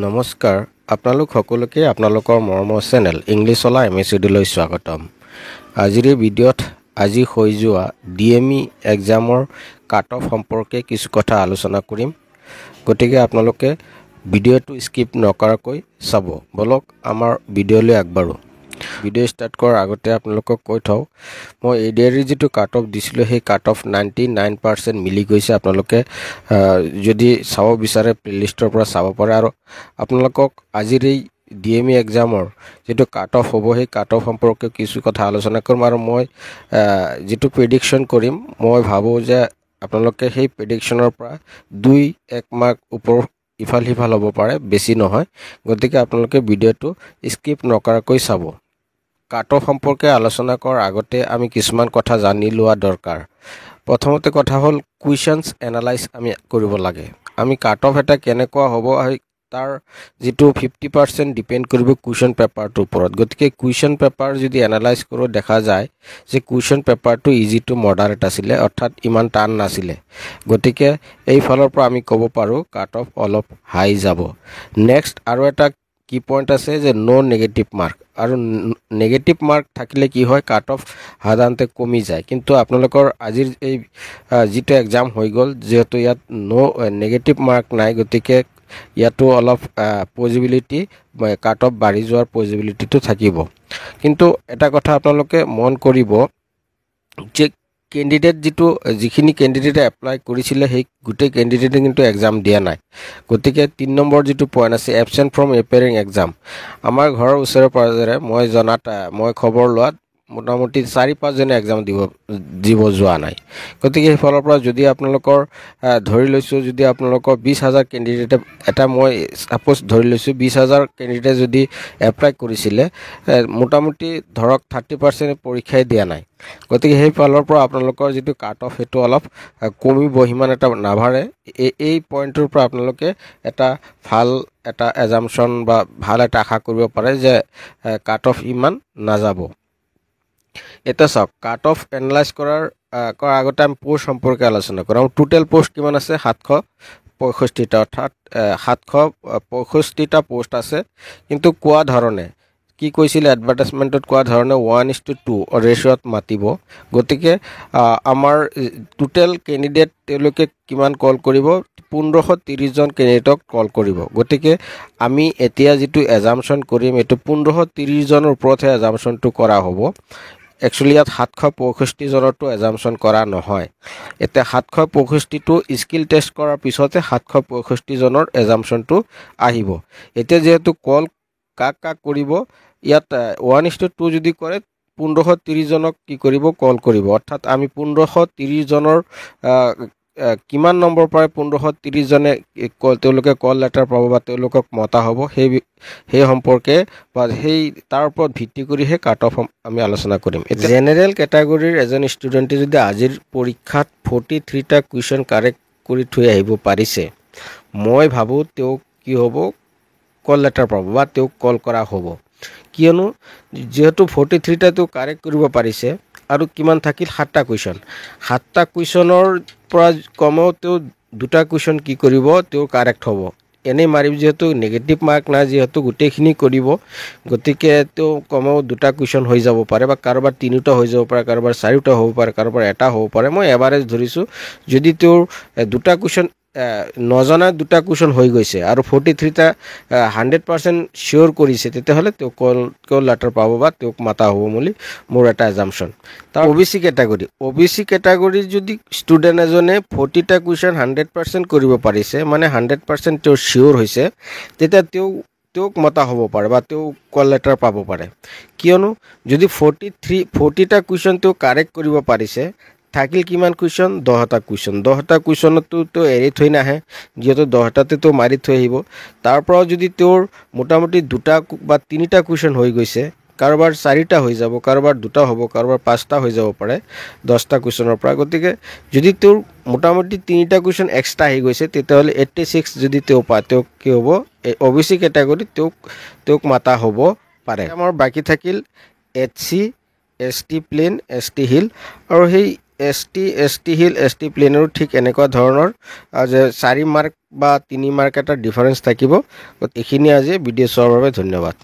নমস্কাৰ আপোনালোক সকলোকে আপোনালোকৰ মৰমৰ চেনেল ইংলিছলা এমএছডি-লৈ স্বাগতম। আজিৰ এই ভিডিঅ'ত আজি হৈ যোৱা ডিএমই এক্সামৰ কাট অফ সম্পৰ্কে কিছু কথা আলোচনা কৰিম। গতিকে আপোনালোকে ভিডিঅ'টো স্কিপ নকৰাকৈ চাব। বলক আমাৰ ভিডিঅ'লৈ আগবাঢ়ো। ভিডিঅ' ষ্টাৰ্ট কৰাৰ আগতে আপোনালোকক কৈ থওঁ, মই এডিআৰইৰ যিটো কাট অফ দিছিলোঁ সেই কাট অফ 99% মিলি গৈছে। আপোনালোকে যদি চাব বিচাৰে প্লেলিষ্টৰ পৰা চাব পাৰে। আৰু আপোনালোকক আজিৰ এই ডিএমই এক্সামৰ যিটো কাট অফ হ'ব সেই কাট অফ সম্পৰ্কে কিছু কথা আলোচনা কৰিম। আৰু মই যিটো প্ৰেডিকশ্যন কৰিম, মই ভাবোঁ যে আপোনালোকে সেই প্ৰেডিকশ্যনৰ পৰা 2-1 মাৰ্ক ওপৰ ইফাল সিফাল হ'ব পাৰে, বেছি নহয়। গতিকে আপোনালোকে ভিডিঅ'টো স্কিপ নকৰাকৈ চাব। কাট অফ সম্পৰ্কে আলোচনা কৰাৰ আগতে আমি কিছুমান কথা জানি লোৱা দৰকাৰ। প্ৰথমতে কথা হ'ল কুৱেশ্যনছ এনালাইজ আমি কৰিব লাগে। আমি কাট অফ এটা কেনেকুৱা হ'ব তাৰ যিটো 50% ডিপেণ্ড কৰিব কুৱেশ্যন পেপাৰটোৰ ওপৰত। গতিকে কুৱেশ্যন পেপাৰ যদি এনালাইজ কৰোঁ, দেখা যায় যে কুৱেশ্যন পেপাৰটো ইজি টু মডাৰেট আছিলে, অৰ্থাৎ ইমান টান নাছিলে। গতিকে এইফালৰ পৰা আমি ক'ব পাৰোঁ কাট অফ অলপ হাই যাব। নেক্সট আৰু এটা কি পইণ্ট আছে যে ন' নেগেটিভ মাৰ্ক। আৰু নেগেটিভ মাৰ্ক থাকিলে কি হয়, কাট অফ সাধাৰণতে কমি যায়। কিন্তু আপোনালোকৰ আজিৰ এই যিটো এক্সাম হৈ গ'ল, যিহেতু ইয়াত নেগেটিভ মাৰ্ক নাই, গতিকে ইয়াতো অলপ পজিবিলিটি কাট অফ বাঢ়ি যোৱাৰ পজিবিলিটিটো থাকিব। কিন্তু এটা কথা আপোনালোকে মন কৰিব যে যিখিনি কেণ্ডিডেটে এপ্লাই কৰিছিলে সেই গোটেই কেণ্ডিডেটে কিন্তু এক্সাম দিয়া নাই। গতিকে 3 নম্বৰ যিটো পইণ্ট আছে, এবচেণ্ট ফ্ৰম এপিয়াৰিং এক্সাম। আমাৰ ঘৰৰ ওচৰে পাঁজৰে মই জনাত, মই খবৰ লোৱাত মোটামুটি 4-5 জনে এক্সাম দিব যোৱা নাই। গতিকে সেইফালৰ পৰা যদি আপোনালোকৰ ধৰি লৈছোঁ, যদি আপোনালোকৰ 20,000 কেণ্ডিডেটে, এটা মই ছাপ'জ ধৰি লৈছোঁ 20,000 কেণ্ডিডেটে যদি এপ্লাই কৰিছিলে, মোটামুটি ধৰক 30% পৰীক্ষাই দিয়া নাই। গতিকে সেইফালৰ পৰা আপোনালোকৰ যিটো কাট অফ সেইটো অলপ কমিব, সিমান এটা নাবাঢ়ে। এই পইণ্টটোৰ পৰা আপোনালোকে এটা ভাল এটা এজাম্পশ্যন বা ভাল এটা আশা কৰিব পাৰে যে কাট অফ ইমান নাযাব। এতিয়া চাওক, কাট অফ এনালাইজ কৰাৰ আগতে আমি পোষ্ট সম্পৰ্কে আলোচনা কৰোঁ। টোটেল পোষ্ট কিমান আছে? 765টা, অৰ্থাৎ 765টা পোষ্ট আছে। কিন্তু কোৱা ধৰণে কি কৈছিলে, এডভাৰ্টাইজমেণ্টত কোৱা ধৰণে 1:2 ৰেচিঅ'ত মাতিব। গতিকে আমাৰ টোটেল কেণ্ডিডেট তেওঁলোকে কিমান কল কৰিব? 1530জন কেণ্ডিডেটক কল কৰিব। গতিকে আমি এতিয়া যিটো এজাম্পশ্যন কৰিম, এইটো 1530জনৰ ওপৰতহে এজাম্পশ্যনটো কৰা হ'ব। একচুৱেলি ইয়াত 765জনৰতো এজাম্পশ্যন কৰা নহয়। এতিয়া 765টো স্কিল টেষ্ট কৰাৰ পিছতে 765জনৰ এজাম্পশ্যনটো আহিব। এতিয়া যিহেতু কল কাক কৰিব, ইয়াত 1:2 যদি কৰে 1530জনক কি কৰিব? কল কৰিব। অৰ্থাৎ আমি 1530জনৰ কিমান নম্বৰ পাৰে 1530জনে তেওঁলোকে কল লেটাৰ পাব বা তেওঁলোকক মতা হ'ব, সেই সম্পৰ্কে বা তাৰ ওপৰত ভিত্তি কৰিহে কাট অফ আমি আলোচনা কৰিম। জেনেৰেল কেটাগৰীৰ এজন ষ্টুডেণ্টে যদি আজিৰ পৰীক্ষাত 43টা কুৱেশ্যন কাৰেক্ট কৰি থৈ আহিব পাৰিছে, মই ভাবোঁ তেওঁক কি হ'ব? কল লেটাৰ পাব বা তেওঁক কল কৰা হ'ব। কিয়নো যিহেতু 43টা তেওঁ কাৰেক্ট কৰিব পাৰিছে, আৰু কিমান থাকিল? 7টা কুৱেশ্যন। 7টা কুৱেশ্যনৰ পৰা কমেও তেওঁ 2টা কুৱেশ্যন কি কৰিব? তেওঁ কাৰেক্ট হ'ব। এনেই মাৰিব, যিহেতু নেগেটিভ মাৰ্ক নাই, যিহেতু গোটেইখিনি কৰিব। গতিকে তেওঁ কমেও 2টা কুৱেশ্যন হৈ যাব পাৰে, বা কাৰোবাৰ 3টা হৈ যাব পাৰে, কাৰোবাৰ 4টা হ'ব পাৰে, কাৰোবাৰ 1টা হ'ব পাৰে। মই এভাৰেজ ধৰিছোঁ। যদি তেওঁৰ 2টা কুৱেশ্যন নজনা 2টা কুৱেশ্যন হৈ গৈছে আৰু 43টা 100% চিয়'ৰ কৰিছে, তেতিয়াহ'লে তেওঁ কল লেটাৰ পাব বা তেওঁক মাতা হ'ব বুলি মোৰ এটা এজাম্পশ্যন। তাৰ OBC কেটাগৰীৰ যদি ষ্টুডেণ্ট এজনে 40টা কুৱেশ্যন 100% কৰিব পাৰিছে, মানে 100% তেওঁ চিয়'ৰ হৈছে, তেতিয়া তেওঁক মতা হ'ব পাৰে বা তেওঁ কল লেটাৰ পাব পাৰে। কিয়নো যদি 40টা কুৱেশ্যন তেওঁ কাৰেক্ট কৰিব পাৰিছে, থাকিল কিমান কুৱেশ্যন? 10টা কুৱেশ্যন। 10টা কুৱেশ্যনতো এৰি থৈ নাহে, যিহেতু 10টাতেতো মাৰি থৈ আহিব। তাৰ পৰাও যদি তেওঁৰ মোটামুটি 2টা বা 3টা কুৱেশ্যন হৈ গৈছে, কাৰোবাৰ 4টা হৈ যাব, কাৰোবাৰ 2টা হ'ব, কাৰোবাৰ 5টা হৈ যাব পাৰে 10টা কুৱেশ্যনৰ পৰা। গতিকে যদি তেওঁৰ মোটামুটি 3টা কুৱেশ্যন এক্সট্ৰা আহি গৈছে, তেতিয়াহ'লে 86 যদি তেওঁ পায়, তেওঁক কি হ'ব? OBC কেটাগৰীত তেওঁক মাতা হ'ব পাৰে। আমাৰ বাকী থাকিল SC, ST plain, ST hill, আৰু সেই ST হিল ST প্লেনৰো ঠিক এনেকুৱা ধৰণৰ যে 4 মাৰ্ক বা 3 মাৰ্ক এটা ডিফাৰেঞ্চ থাকিব। এইখিনি আজি ভিডিঅ' চোৱাৰ বাবে ধন্যবাদ।